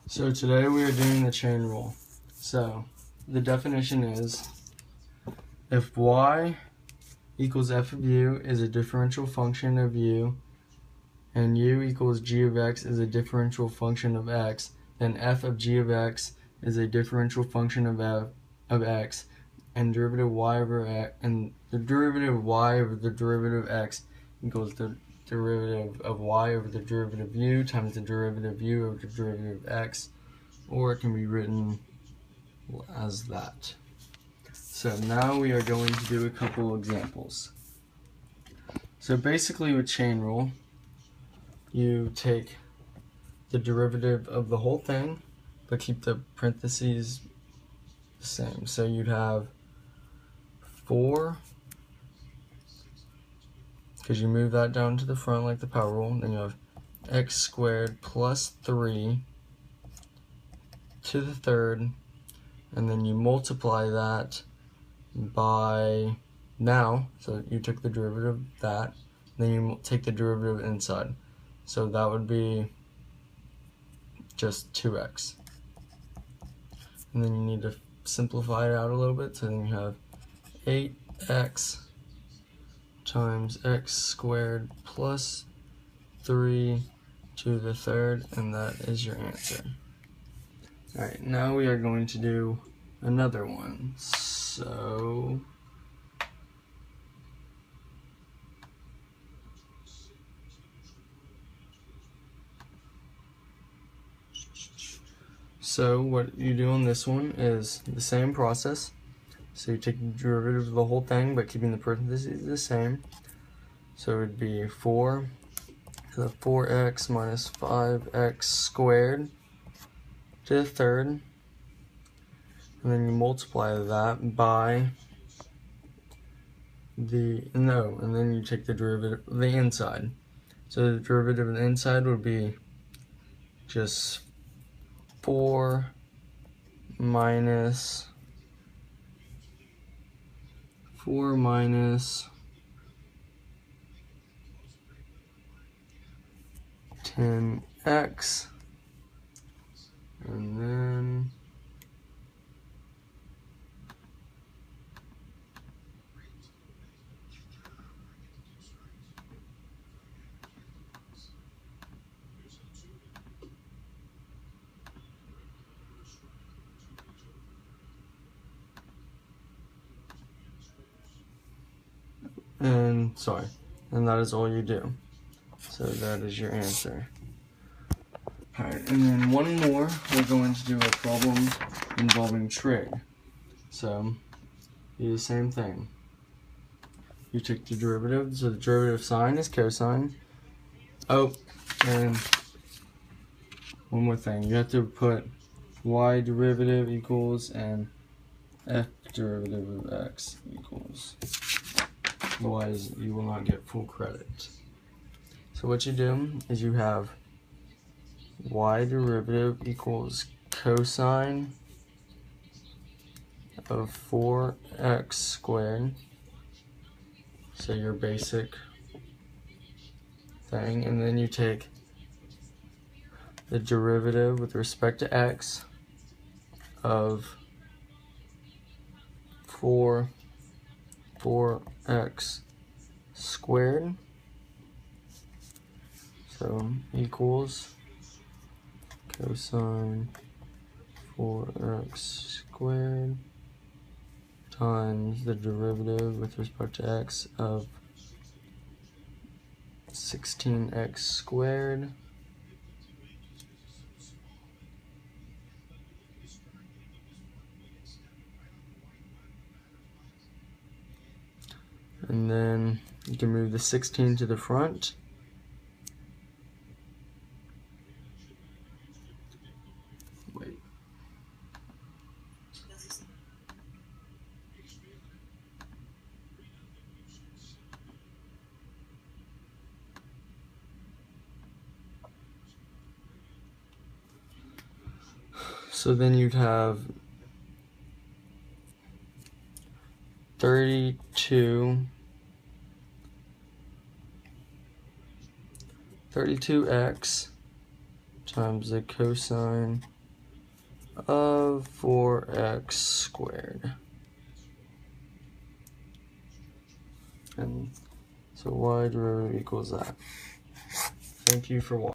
So today we are doing the chain rule. So the definition is, if y equals f of u is a differential function of u, and u equals g of x is a differential function of x, then f of g of x is a differential function of x, and derivative y over x, and the derivative of y over the derivative of x equals the derivative of y over the derivative of u times the derivative of u over the derivative of x, or it can be written as that. So now we are going to do a couple examples. So basically with chain rule, you take the derivative of the whole thing, but keep the parentheses the same. So you'd have 4, because you move that down to the front like the power rule, then you have x squared plus 3 to the third, and then you multiply that by now, so you took the derivative of that, then you take the derivative inside. So that would be just 2x. And then you need to simplify it out a little bit, so then you have 8x times x squared plus 3 to the third, and that is your answer. Alright, now we are going to do another one. So what you do on this one is the same process. So you take the derivative of the whole thing, but keeping the parentheses the same. So it would be 4 to the 4x minus 5x squared to the third. And then you multiply that by and then you take the derivative of the inside. So the derivative of the inside would be just 4 minus 10x, and then and that is all you do. So that is your answer. Alright, and then one more, we're going to do a problem involving trig. So, do the same thing. You take the derivative, so the derivative sign is cosine. Oh, and one more thing, you have to put y derivative equals and f derivative of x equals. Otherwise, you will not get full credit. So what you do is you have y derivative equals cosine of 4x squared. So your basic thing, and then you take the derivative with respect to x of 4x squared, so equals cosine 4x squared times the derivative with respect to x of 16x squared and then you can move the 16 to the front. Wait. So then you'd have 32x times the cosine of 4x squared. And so y derivative equals that. Thank you for watching.